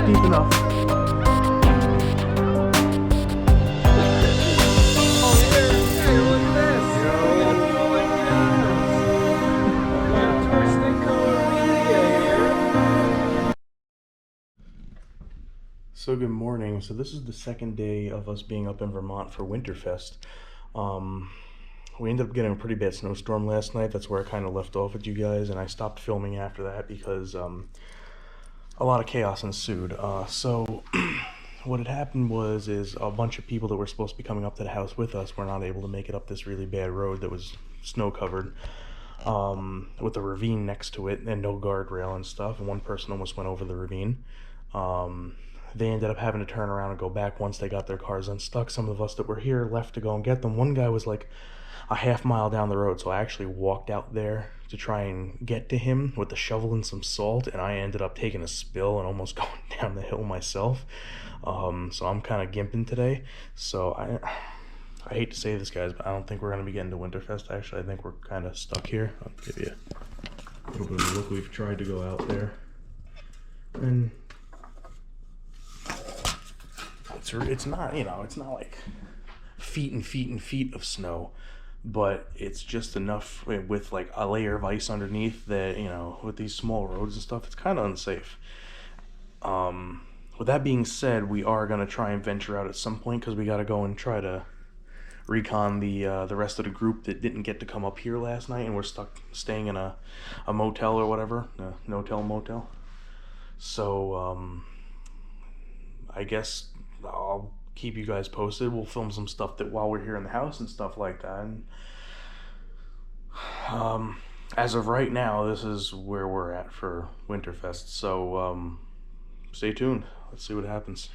deep enough. So good morning. So this is the second day of us being up in Vermont for Winterfest. We ended up getting a pretty bad snowstorm last night. That's where I kind of left off with you guys, and I stopped filming after that because a lot of chaos ensued. So what had happened is a bunch of people that were supposed to be coming up to the house with us were not able to make it up this really bad road that was snow covered, with a ravine next to it and no guardrail and stuff, and one person almost went over the ravine. They ended up having to turn around and go back once they got their cars unstuck. Some of us that were here left to go and get them. One guy was like a half mile down the road, so I actually walked out there to try and get to him with the shovel and some salt, and I ended up taking a spill and almost going down the hill myself. So I'm kind of gimping today. So I hate to say this, guys, but I don't think we're going to be getting to Winterfest. Actually, I think we're kind of stuck here. I'll give you a little bit of a look. We've tried to go out there, and it's not, you know, it's not like feet and feet and feet of snow, but it's just enough with like a layer of ice underneath that, you know, with these small roads and stuff, it's kind of unsafe. With that being said, we are going to try and venture out at some point because we got to go and try to recon the rest of the group that didn't get to come up here last night, and we're stuck staying in a motel or whatever, a no-tell motel. So I guess I'll keep you guys posted. We'll film some stuff that while we're here in the house and stuff like that. And as of right now, this is where we're at for Winterfest. So stay tuned. Let's see what happens.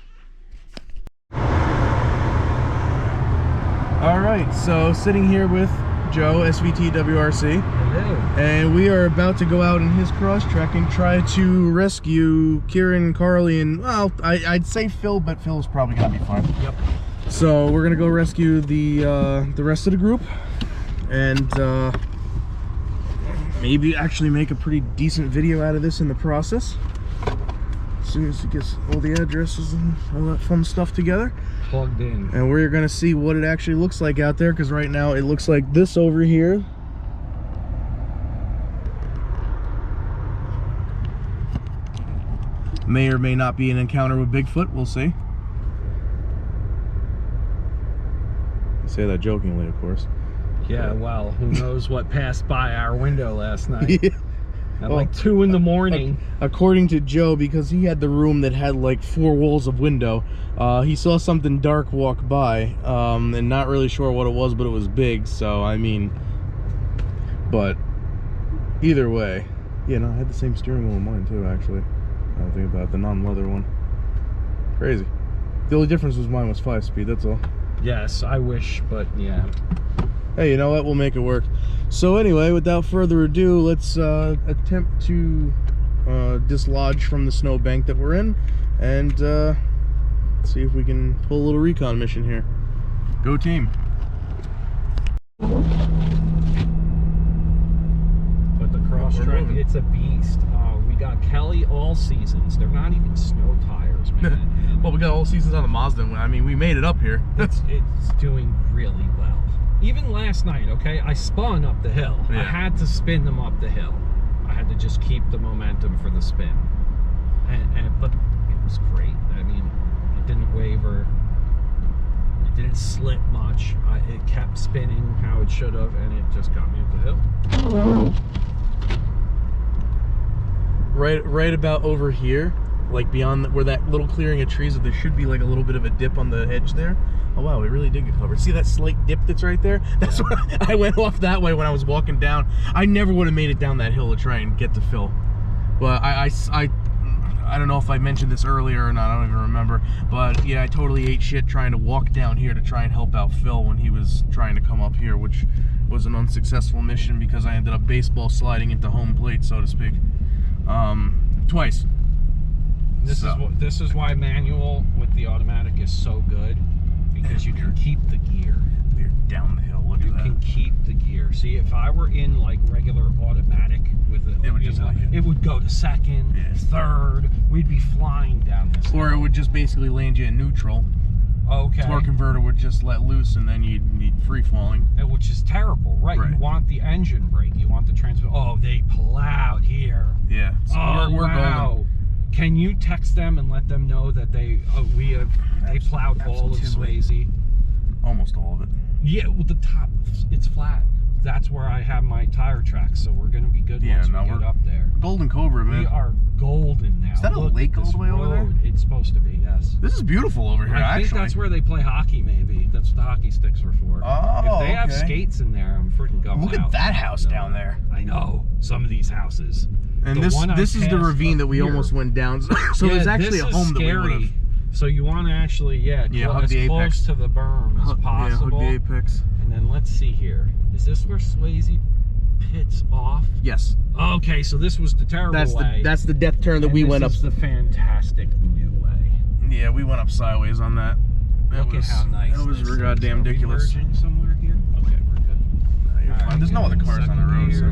All right, so sitting here with Joe, SVT WRC. Hello. And we are about to go out in his Crosstrek and try to rescue Kieran, Carly, and, well, I'd say Phil, but Phil's probably gonna be fine. Yep. So we're gonna go rescue the rest of the group, and maybe actually make a pretty decent video out of this in the process. As soon as he gets all the addresses and all that fun stuff together. Plugged in. And we're gonna see what it actually looks like out there, because right now it looks like this over here. May or may not be an encounter with Bigfoot, we'll see. I say that jokingly, of course. Yeah, well, who knows what passed by our window last night. Yeah. At like 2 in the morning. According to Joe, because he had the room that had like 4 walls of window, he saw something dark walk by, and not really sure what it was, but it was big. So I mean, but either way, you know, I had the same steering wheel in mine too, actually. I don't think about it, the non-leather one. Crazy. The only difference was mine was 5-speed, that's all. Yes, I wish, but yeah. Hey, you know what? We'll make it work. So anyway, without further ado, let's attempt to dislodge from the snowbank that we're in, and see if we can pull a little recon mission here. Go team. But the Crosstrek, it's a beast. We got Kelly all seasons. They're not even snow tires, man. Well, we got all seasons on the Mazda. I mean, we made it up here. it's doing really well. Even last night, okay, I spun up the hill. Yeah. I had to spin them up the hill. I had to just keep the momentum for the spin. But it was great. I mean, it didn't waver. It didn't slip much. It kept spinning how it should have, and it just got me up the hill. Right about over here, like beyond where that little clearing of trees, there should be like a little bit of a dip on the edge there. Oh wow, it really did get covered. See that slight dip that's right there? That's what I went off that way when I was walking down. I never would have made it down that hill to try and get to Phil. But I don't know if I mentioned this earlier or not, I don't even remember. But yeah, I totally ate shit trying to walk down here to try and help out Phil when he was trying to come up here, which was an unsuccessful mission because I ended up baseball sliding into home plate, so to speak. Twice. This is why manual with the automatic is so good, because you can keep the gear. We're down the hill. Look do that. You can keep the gear. See, if I were in like regular automatic with it, it would go to second, third. We'd be flying down this. Or it would just basically land you in neutral. Okay. Torque converter would just let loose, and then you'd need free falling. Which is terrible, right? You want the engine brake. You want the transfer. Oh, they plowed here. Yeah. So we're golden. Can you text them and let them know that they plowed all of Swayze? Almost all of it. Yeah, well, the top, it's flat. That's where I have my tire tracks, so we're going to be good once we get up there. Golden Cobra, man. We are golden now. Is that a lake all the way over there? It's supposed to be, yes. This is beautiful over here, I think that's where they play hockey, maybe. That's what the hockey sticks were for. Oh, if they have skates in there, I'm freaking going Look at that house down there. I know. Some of these houses. And this is the ravine that we almost went down. So there's actually a home that we would have. So you want to actually, hug as the close apex to the berm as possible. Yeah, hug the apex. And then let's see here. Is this where Swayze pits off? Yes. Okay, so this was the terrible way. That's the death turn that we went up. This is the fantastic new way. Yeah, we went up sideways on that. Look at how nice that was goddamn ridiculous. Merging somewhere here? Okay, we're good. No, you're fine. There's no other cars on the road, so.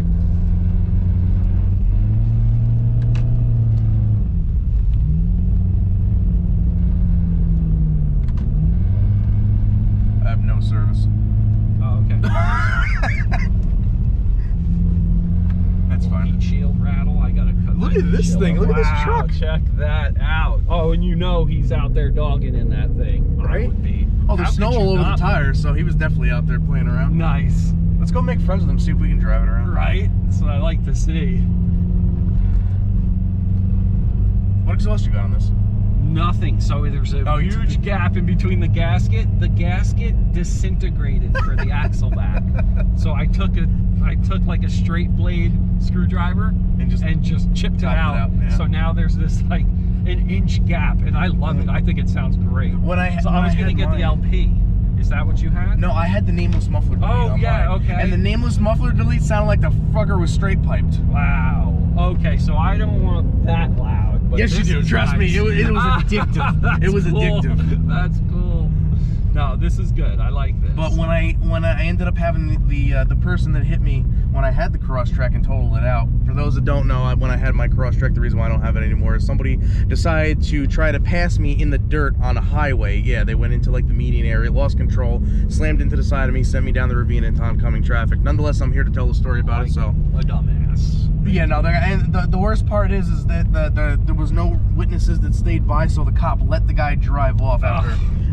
I have no service. Oh, okay. That's fine. Heat shield rattle. I gotta cut. Look at this thing. Look at this truck. Check that out. Oh, and you know he's out there dogging in that thing. Right? I would be. Oh, there's snow all over the tires, so he was definitely out there playing around. Nice. Let's go make friends with him, see if we can drive it around. Right? That's what I like to see. What exhaust you got on this? Nothing. So there's a huge gap in between the gasket. The gasket disintegrated for the axle back. So I took like a straight blade screwdriver and just chipped it out. Yeah. So now there's this like an inch gap, and I love it. I think it sounds great. I was gonna get the LP. Is that what you had? No, I had the nameless muffler delete on mine. Okay. And the nameless muffler delete sounded like the fucker was straight piped. Wow. Okay, so I don't want that loud. But yes, you do. Trust me, it was addictive. It was addictive. That's cool. No, this is good. I like this. But when I ended up having the person that hit me when I had the Crosstrek and totaled it out. For those that don't know, when I had my Crosstrek, the reason why I don't have it anymore is somebody decided to try to pass me in the dirt on a highway. Yeah, they went into like the median area, lost control, slammed into the side of me, sent me down the ravine into oncoming traffic. Nonetheless, I'm here to tell the story about it. So a dumbass. Yeah, no, and the worst part is that there was no witnesses that stayed by, so the cop let the guy drive off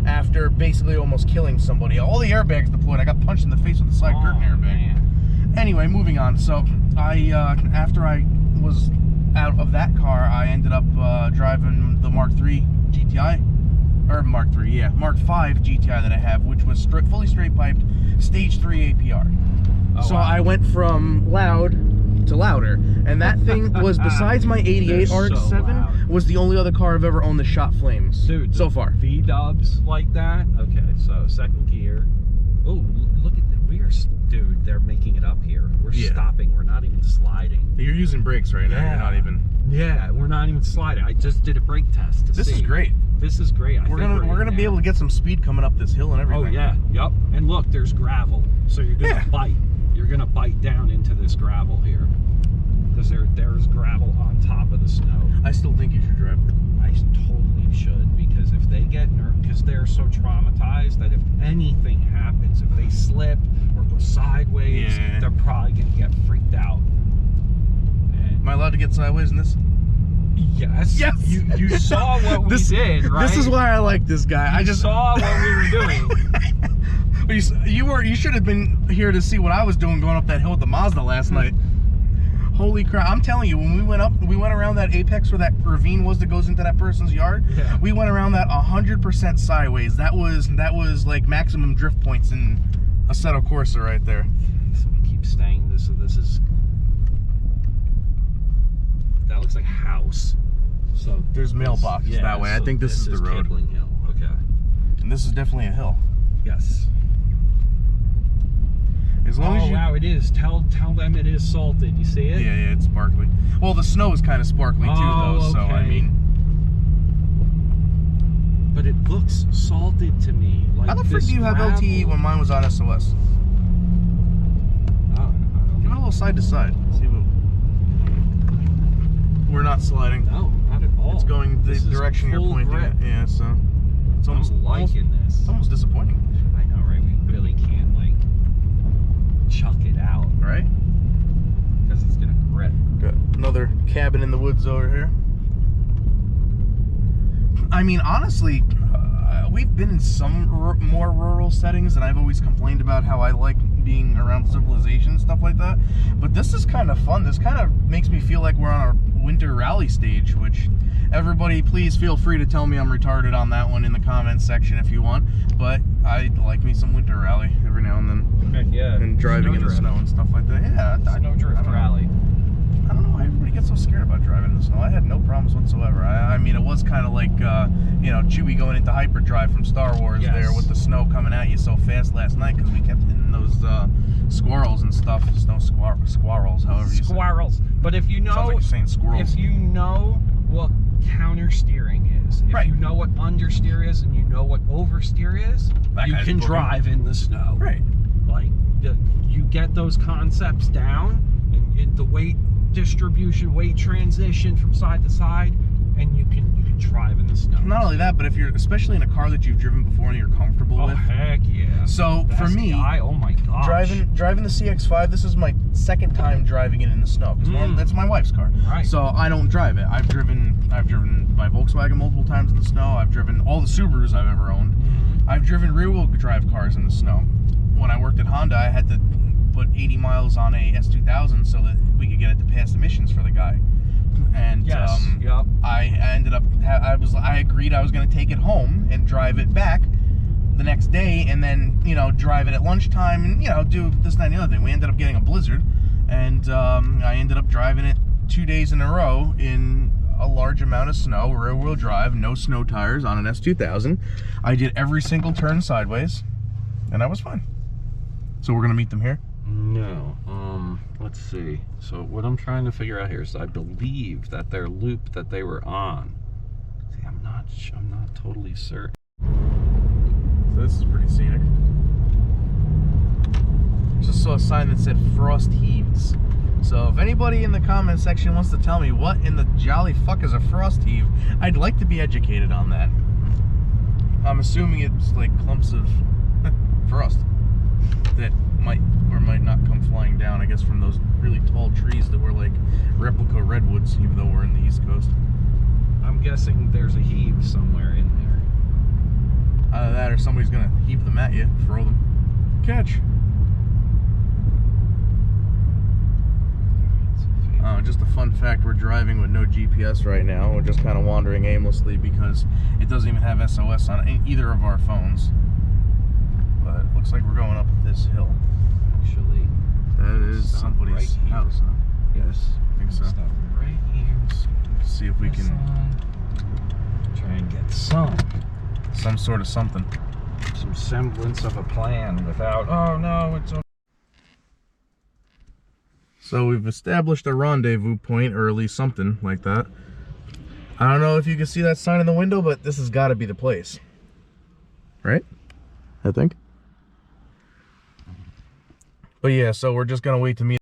after basically almost killing somebody. All the airbags deployed. I got punched in the face with a side curtain airbag. Man. Anyway, moving on. So after I was out of that car, I ended up driving the Mark III GTI, or Mark III, yeah, Mark V GTI that I have, which was fully straight piped, stage 3 APR. So wow. I went from loud to louder, and that thing was, besides my 88 RX-7, was the only other car I've ever owned that shot flames. Dude, so far. V-dubs like that? Okay, so second gear. Oh, look at that. Dude, they're making it up here. We're stopping. We're not even sliding. You're using brakes right now. You're not even. Yeah, we're not even sliding. I just did a brake test to see. This is great. This is great. We're gonna be able to get some speed coming up this hill and everything. Oh yeah, yep. And look, there's gravel, so you're gonna bite. You're gonna bite down into this gravel here, because there's gravel on top of the snow. I still think you should drive it. I totally should, because if they get because they're so traumatized that if anything happens, if they slip or go sideways, they're probably gonna get freaked out. And am I allowed to get sideways in this? Yes. Yes. You saw what we did, right? This is why I like this guy. I just saw what we were doing. You should have been here to see what I was doing going up that hill with the Mazda last night. Holy crap. I'm telling you, when we went around that apex where that ravine was that goes into that person's yard. Yeah. We went around that 100% sideways. That was like maximum drift points in Assetto Corsa right there. So we keep staying. This is. That looks like a house. So there's mailboxes that way. So I think this is the road. Cabling Hill. Okay. And this is definitely a hill. Yes. As long as you... wow, it is. Tell them it is salted. You see it? Yeah, it's sparkly. Well, the snow is kind of sparkly too, though. Okay. So I mean. But it looks salted to me. Like, how the frick do you have LTE when mine was on SOS? little side to side. See what? We're not sliding. No, not at all. It's going the direction you're pointing grip. at. Yeah, so it's almost liking this. It's almost disappointing. I know, right? We really can't like chuck it out, right? Because it's gonna grip. Got another cabin in the woods over here. I mean, honestly, we've been in some more rural settings, and I've always complained about how I like being around civilization and stuff like that. But this is kind of fun. This kind of makes me feel like we're on our winter rally stage, which everybody, please feel free to tell me I'm retarded on that one in the comments section if you want. But I like me some winter rally every now and then. Heck yeah. And driving in the snow and stuff like that. Yeah, snow drift rally. I don't know why everybody gets so scared about driving in the snow. I had no problems whatsoever. I mean, it was kind of like, you know, Chewie going into hyperdrive from Star Wars there with the snow coming at you so fast last night because we kept hitting those squirrels and stuff. Snow squirrels, however you say it. Squirrels. But if you know, sounds like you're saying squirrels. If you know what counter steering is, if you know what understeer is, and you know what oversteer is, you can drive in the snow. Right. Like you get those concepts down, and the weight distribution, weight transition from side to side, and you can drive in the snow. Not only that, but if you're especially in a car that you've driven before and you're comfortable with. Oh heck yeah! So for me, oh my gosh, driving the CX-5, this is my second time driving it in the snow because that's my wife's car. Right. So I don't drive it. I've driven my Volkswagen multiple times in the snow. I've driven all the Subarus I've ever owned. I've driven rear-wheel drive cars in the snow. When I worked at Honda, I had to put 80 miles on a S2000 so that we could get it to pass emissions for the guy. And I ended up, I agreed I was going to take it home and drive it back the next day, and then, you know, drive it at lunchtime and, you know, do this, that, and the other thing. We ended up getting a blizzard, and I ended up driving it 2 days in a row in a large amount of snow, rear-wheel drive, no snow tires on an S2000. I did every single turn sideways, and I was fine. So we're going to meet them here? No. Let's see. So what I'm trying to figure out here is I believe that their loop that they were on. See, I'm not totally certain. So this is pretty scenic. Just saw a sign that said frost heaves. So if anybody in the comment section wants to tell me what in the jolly fuck is a frost heave, I'd like to be educated on that. I'm assuming it's like clumps of frost that might or might not come flying down, I guess, from those really tall trees that were like replica redwoods, even though we're in the East Coast. I'm guessing there's a heave somewhere in there. Either that or somebody's gonna heave them at you, throw them. Catch. Just a fun fact, we're driving with no GPS right now. We're just kind of wandering aimlessly because it doesn't even have SOS on either of our phones. But it looks like we're going up this hill. Actually, that is somebody's house, huh? Yes, I think so. Stop right here. Let's see if we can try and get some sort of something. Some semblance of a plan without, oh no, it's okay. So we've established a rendezvous point, or at least something like that. I don't know if you can see that sign in the window, but this has got to be the place. Right? I think. But yeah, so we're just going to wait to meet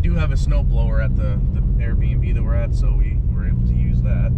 do have a snow blower at the Airbnb that we're at, so we were able to use that.